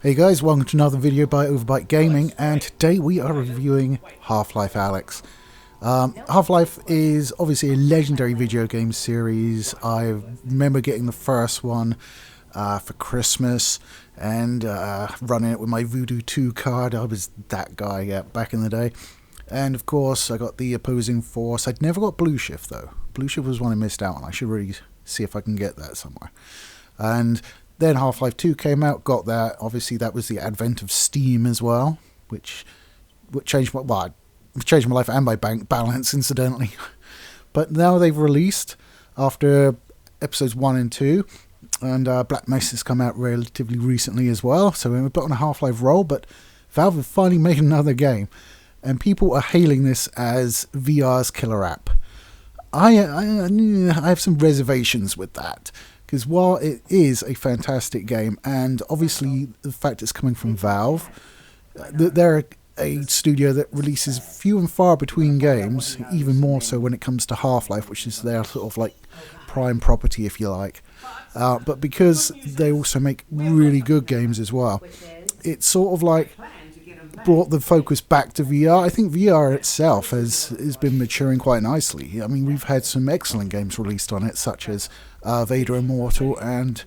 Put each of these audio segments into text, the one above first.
Hey guys, welcome to another video by Overbite Gaming, and today we are reviewing Half-Life Alyx. Half-Life is obviously a legendary video game series. I remember getting the first one for Christmas and running it with my Voodoo 2 card. I was that guy back in the day. And of course I got the Opposing Force. I'd never got Blue Shift though. Blue Shift was one I missed out on. I should really see if I can get that somewhere. And then Half-Life 2 came out, got that. Obviously, that was the advent of Steam as well, which changed my life and my bank balance, incidentally. But now they've released, after episodes 1 and 2, and Black Mesa's come out relatively recently as well, so we're a bit on a Half-Life roll, but Valve have finally made another game, and people are hailing this as VR's killer app. I have some reservations with that. Because while it is a fantastic game, and obviously the fact it's coming from Valve, they're a studio that releases few and far between games, even more so when it comes to Half-Life, which is their sort of like prime property, if you like. But because they also make really good games as well, it's sort of like brought the focus back to VR. I think VR itself has been maturing quite nicely. I mean, we've had some excellent games released on it, such as Vader Immortal and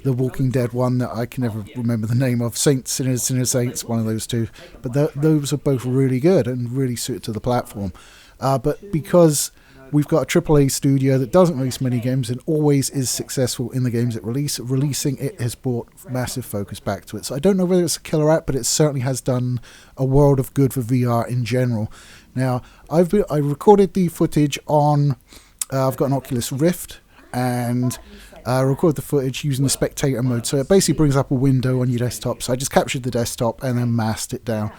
the Walking Dead one that I can never remember the name of, Saints, Sinners, Saints, one of those two. But those are both really good and really suited to the platform. But because we've got a AAA studio that doesn't release many games and always is successful in the games it releasing it has brought massive focus back to it. So I don't know whether it's a killer app, but it certainly has done a world of good for VR in general. Now, I recorded the footage on, I've got an Oculus Rift, and record the footage using the spectator mode. So it basically brings up a window on your desktop. So I just captured the desktop and then masked it down.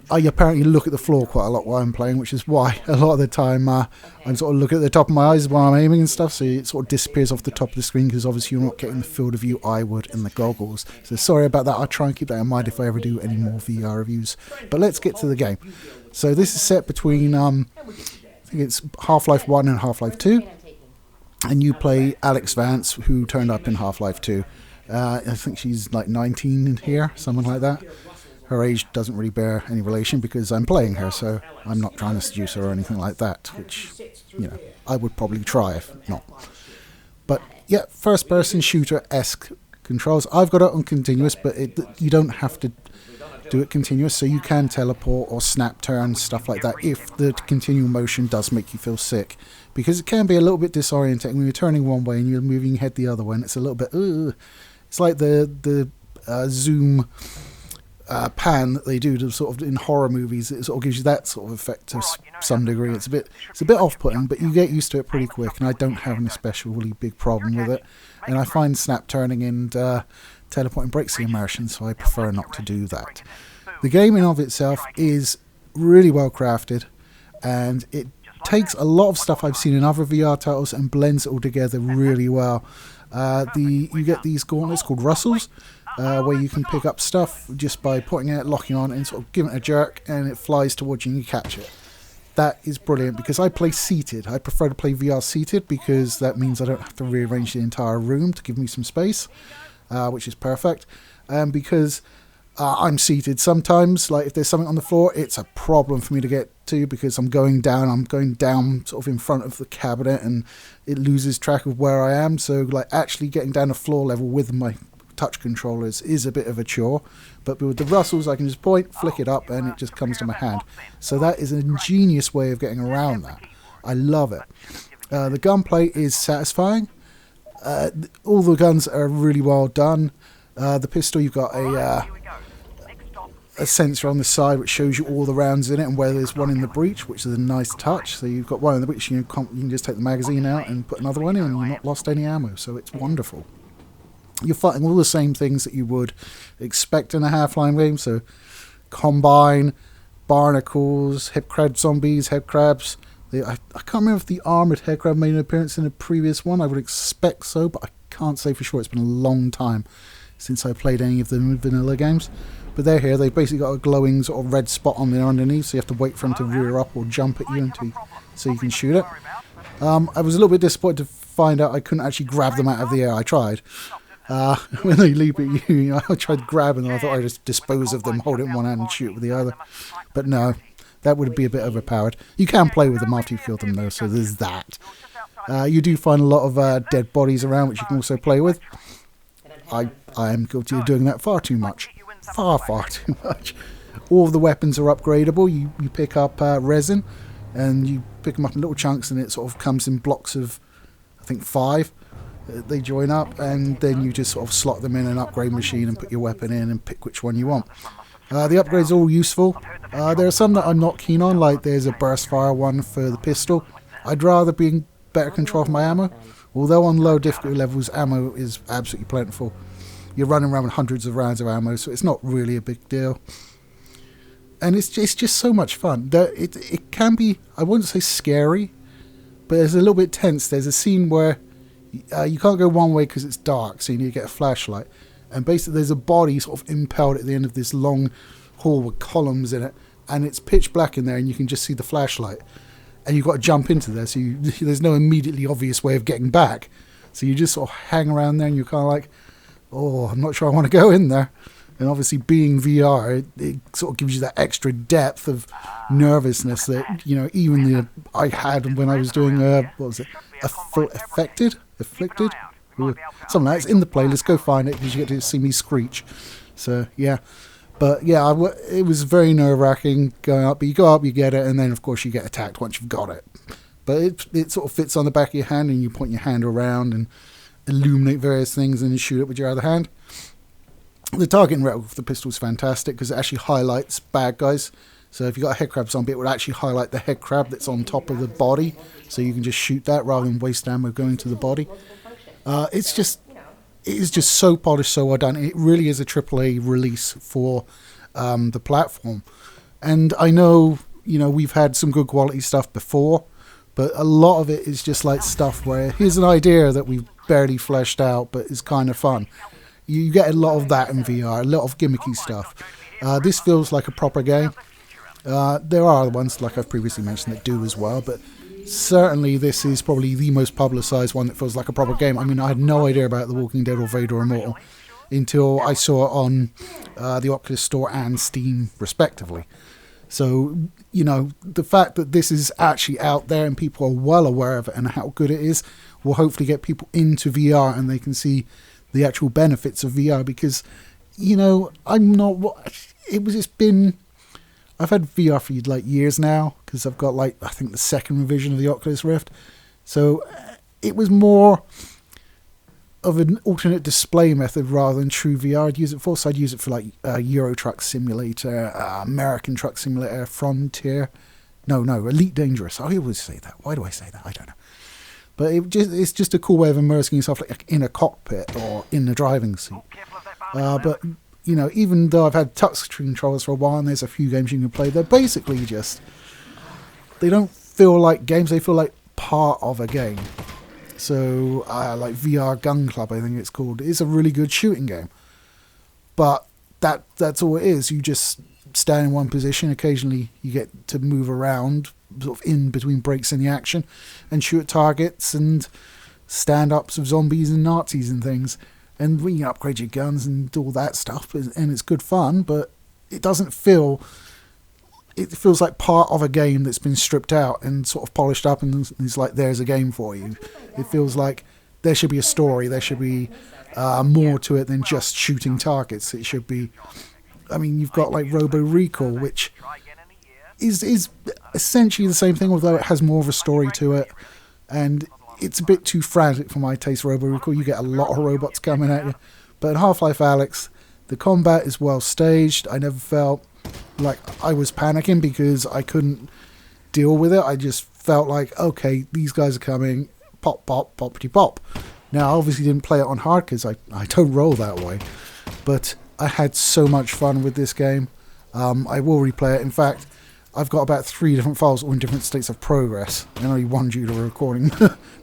I apparently look at the floor quite a lot while I'm playing, which is why a lot of the time I'm sort of looking at the top of my eyes while I'm aiming and stuff, so it sort of disappears off the top of the screen because obviously you're not getting the field of view I would in the goggles. So sorry about that. I'll try and keep that in mind if I ever do any more VR reviews. But let's get to the game. So this is set between I think it's Half-Life 1 and Half-Life 2, and you play Alyx Vance, who turned up in Half-Life 2. I think she's like 19 in here, something like that. Her age doesn't really bear any relation because I'm playing her, so I'm not trying to seduce her or anything like that, which, you know, I would probably try if not. But yeah, first-person shooter-esque controls. I've got it on continuous, but you don't have to do it continuous, so you can teleport or snap turn, stuff like that, if the continual motion does make you feel sick. Because it can be a little bit disorientating when you're turning one way and you're moving your head the other way, and it's a little bit, it's like the zoom pan that they do to sort of in horror movies. It sort of gives you that sort of effect to some degree. It's a bit off-putting, but you get used to it pretty quick, and I don't have an especially big problem with it. And I find snap turning and teleporting breaks the immersion, so I prefer not to do that. The game in of itself is really well crafted, and it takes a lot of stuff I've seen in other VR titles and blends it all together really well. You get these gauntlets called Russells, where you can pick up stuff just by putting it, locking on, and sort of giving it a jerk, and it flies towards you and you catch it. That is brilliant because I play seated. I prefer to play VR seated because that means I don't have to rearrange the entire room to give me some space, which is perfect. And because I'm seated sometimes, like if there's something on the floor, it's a problem for me to get to because I'm going down sort of in front of the cabinet and it loses track of where I am. So like actually getting down to floor level with my touch controllers is a bit of a chore, but with the Russells I can just point, flick it up, and it just comes to my hand. So that is an ingenious way of getting around that. I love it. The gunplay is satisfying. All the guns are really well done. The pistol, you've got a sensor on the side which shows you all the rounds in it and where there's one in the breech, which is a nice touch. So you've got one in the breech, you can just take the magazine out and put another one in and you've not lost any ammo, so it's wonderful. You're fighting all the same things that you would expect in a Half-Life game, so Combine, Barnacles, head crab zombies, head crabs. I can't remember if the armoured head crab made an appearance in a previous one. I would expect so, but I can't say for sure. It's been a long time since I played any of the vanilla games. But they're here. They've basically got a glowing sort of red spot on there underneath, so you have to wait for them to rear up or jump at you so you can shoot it. I was a little bit disappointed to find out I couldn't actually grab them out of the air. I tried. When they leap at you, I tried grabbing them. I thought I'd just dispose of them, hold it in one hand and shoot with the other. But no, that would be a bit overpowered. You can play with them after you've killed them though, so there's that. You do find a lot of dead bodies around, which you can also play with. I am guilty of doing that far too much. Far too much. All of the weapons are upgradable. You pick up resin, and you pick them up in little chunks, and it sort of comes in blocks of, I think, 5. They join up, and then you just sort of slot them in an upgrade machine and put your weapon in and pick which one you want. The upgrades are all useful. There are some that I'm not keen on, like there's a burst fire one for the pistol. I'd rather be in better control of my ammo, although on low difficulty levels ammo is absolutely plentiful. You're running around with hundreds of rounds of ammo, so it's not really a big deal. And it's just so much fun. It can be, I wouldn't say scary, but it's a little bit tense. There's a scene where you can't go one way because it's dark, so you need to get a flashlight. And basically there's a body sort of impaled at the end of this long hall with columns in it, and it's pitch black in there, and you can just see the flashlight. And you've got to jump into there, so there's no immediately obvious way of getting back. So you just sort of hang around there, and you're kind of like, oh, I'm not sure I want to go in there. And obviously being VR, it sort of gives you that extra depth of nervousness that, you know, even I had when I was doing, what was it, Afflicted? Ooh, something like that. It's in the playlist, go find it, because you get to see me screech. So, yeah. But, yeah, it was very nerve-wracking going up. But you go up, you get it, and then, of course, you get attacked once you've got it. But it sort of fits on the back of your hand, and you point your hand around and illuminate various things and then shoot it with your other hand. The targeting rate of the pistol is fantastic because it actually highlights bad guys. So if you've got a headcrab zombie, it would actually highlight the headcrab that's on top of the body, so you can just shoot that rather than waste ammo going to the body. It is just so polished, so well done. It really is a AAA release for the platform. And I know, you know, we've had some good quality stuff before, but a lot of it is just like stuff where here's an idea that we've barely fleshed out, but it's kind of fun. You get a lot of that in VR, a lot of gimmicky stuff. This feels like a proper game. There are other ones, like I've previously mentioned, that do as well, but certainly this is probably the most publicised one that feels like a proper game. I mean, I had no idea about The Walking Dead or Vader Immortal until I saw it on the Oculus Store and Steam, respectively. So, you know, the fact that this is actually out there and people are well aware of it and how good it is will hopefully get people into VR and they can see the actual benefits of VR, because, you know, I've had VR for like years now, because I've got like, I think the second revision of the Oculus Rift. So it was more of an alternate display method rather than true VR I'd use it for. So I'd use it for like Euro Truck Simulator, American Truck Simulator, Frontier. No, Elite Dangerous. I always say that. Why do I say that? I don't know. But it's just a cool way of immersing yourself like in a cockpit or in the driving seat. But, you know, even though I've had touchscreen controllers for a while and there's a few games you can play, they're basically just, they don't feel like games, they feel like part of a game. So, like VR Gun Club, I think it's called. It's a really good shooting game. But that's all it is. You just stand in one position. Occasionally you get to move around, sort of in between breaks in the action, and shoot at targets and stand-ups of zombies and Nazis and things. And we can upgrade your guns and do all that stuff, and it's good fun, but it doesn't feel... It feels like part of a game that's been stripped out and sort of polished up, and it's like, there's a game for you. It feels like there should be a story, there should be more to it than just shooting targets. It should be... I mean, you've got like Robo Recall, which is essentially the same thing, although it has more of a story to it, and it's a bit too frantic for my taste. Robo Recall, you get a lot of robots coming at you, but in Half-Life Alyx, the combat is well staged. I never felt like I was panicking because I couldn't deal with it. I just felt like, okay, these guys are coming, pop, pop, poppity pop. Now, I obviously didn't play it on hard because I don't roll that way, but I had so much fun with this game. I will replay it. In fact, I've got about 3 different files all in different states of progress, and only one due to recording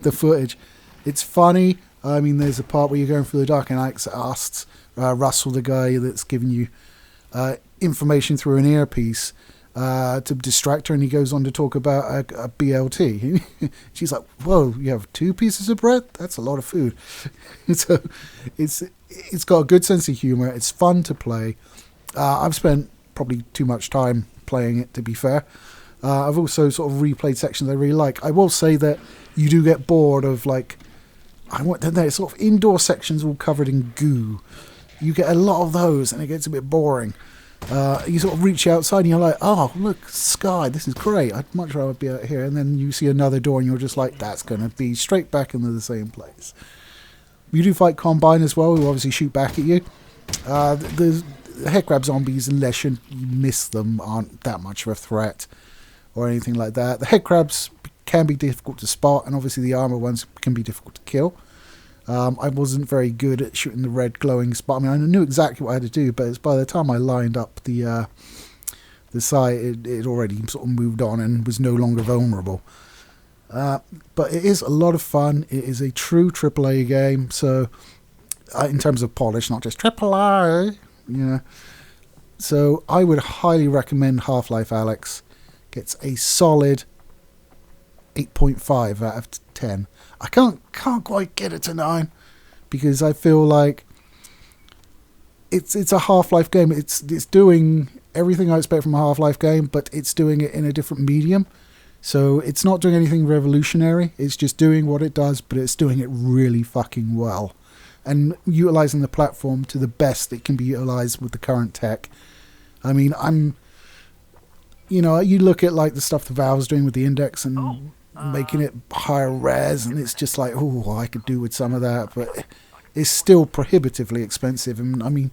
the footage. It's funny. I mean, there's a part where you're going through the dark and Alyx asks Russell, the guy that's giving you information through an earpiece, to distract her, and he goes on to talk about a BLT. She's like, whoa, you have 2 pieces of bread? That's a lot of food. So it's got a good sense of humour. It's fun to play. I've spent probably too much time playing it, to be fair. I've also sort of replayed sections I really like. I will say that you do get bored of, like, there's sort of indoor sections all covered in goo. You get a lot of those, and it gets a bit boring. You sort of reach outside and you're like, oh, look, sky, this is great. I'd much rather be out here. And then you see another door and you're just like, that's going to be straight back into the same place. You do fight Combine as well, who obviously shoot back at you. The headcrab zombies, unless you miss them, aren't that much of a threat or anything like that. The headcrabs can be difficult to spot, and obviously the armor ones can be difficult to kill. I wasn't very good at shooting the red glowing spot. I mean, I knew exactly what I had to do, but it's by the time I lined up the sight, it already sort of moved on and was no longer vulnerable. But it is a lot of fun. It is a true AAA game, so in terms of polish, not just AAA, So I would highly recommend Half-Life Alyx. Gets a solid 8.5 out of 10. I can't quite get it to 9 because I feel like it's a Half-Life game. It's doing everything I expect from a Half-Life game, but it's doing it in a different medium. So it's not doing anything revolutionary. It's just doing what it does, but it's doing it really fucking well. And utilizing the platform to the best it can be utilized with the current tech. I mean, you look at like the stuff the Valve's doing with the Index and making it higher res, and it's just like, oh, I could do with some of that, but it's still prohibitively expensive. And I mean,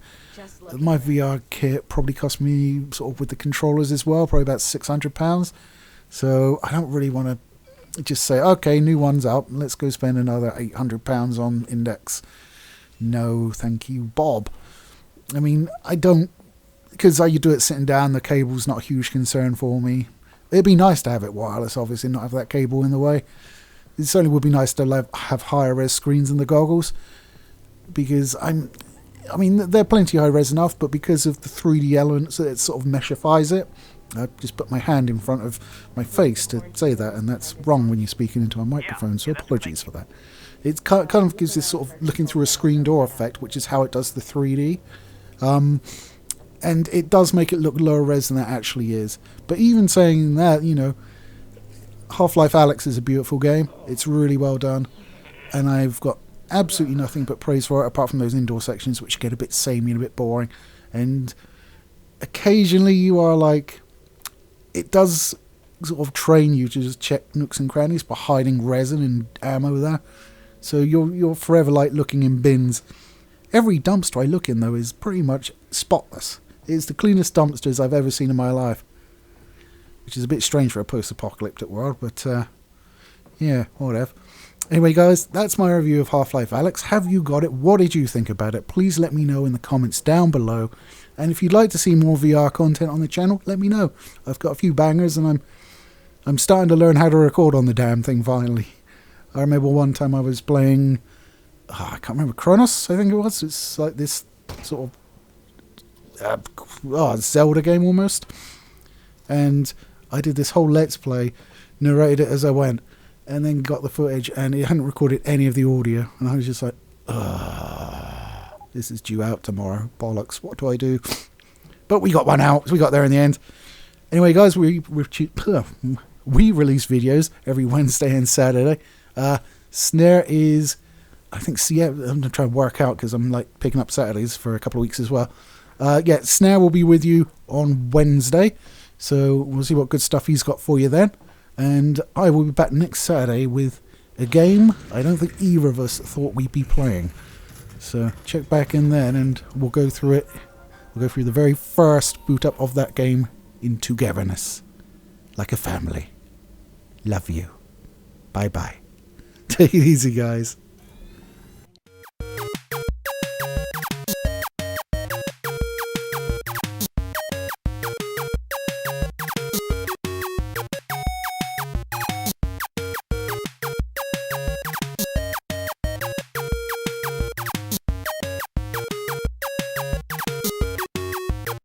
my VR kit probably cost me, sort of with the controllers as well, probably about £600. So I don't really want to just say, okay, new one's out, let's go spend another £800 on Index. No, thank you, Bob. I mean, I don't, because you do it sitting down, the cable's not a huge concern for me. It'd be nice to have it wireless, obviously, not have that cable in the way. It certainly would be nice to have higher res screens in the goggles, because I mean, they're plenty high res enough, but because of the 3D elements, it sort of meshifies it. I just put my hand in front of my face to say that, and that's wrong when you're speaking into a microphone, so apologies for that. It kind of gives this sort of looking through a screen door effect, which is how it does the 3D. And it does make it look lower res than it actually is. But even saying that, Half-Life Alyx is a beautiful game. It's really well done. And I've got absolutely nothing but praise for it, apart from those indoor sections, which get a bit samey and a bit boring. And occasionally you are like, it does sort of train you to just check nooks and crannies by hiding resin and ammo there. So you're forever like looking in bins. Every dumpster I look in, though, is pretty much spotless. It's the cleanest dumpsters I've ever seen in my life. Which is a bit strange for a post-apocalyptic world, but yeah, whatever. Anyway, guys, that's my review of Half-Life Alyx. Have you got it? What did you think about it? Please let me know in the comments down below. And if you'd like to see more VR content on the channel, let me know. I've got a few bangers, and I'm starting to learn how to record on the damn thing finally. I remember one time I was playing, I can't remember, Chronos, I think it was. It's like this sort of Zelda game almost. And I did this whole Let's Play, narrated it as I went, and then got the footage, and it hadn't recorded any of the audio. And I was just like, this is due out tomorrow. Bollocks, what do I do? But we got one out, so we got there in the end. Anyway, guys, we release videos every Wednesday and Saturday. Snare is, I think, I'm going to try and work out because I'm like picking up Saturdays for a couple of weeks as well. Yeah, Snare will be with you on Wednesday, so we'll see what good stuff he's got for you then. And I will be back next Saturday with a game I don't think either of us thought we'd be playing. So check back in then and we'll go through it. We'll go through the very first boot up of that game in togetherness. Like a family. Love you. Bye bye. Take it easy, guys.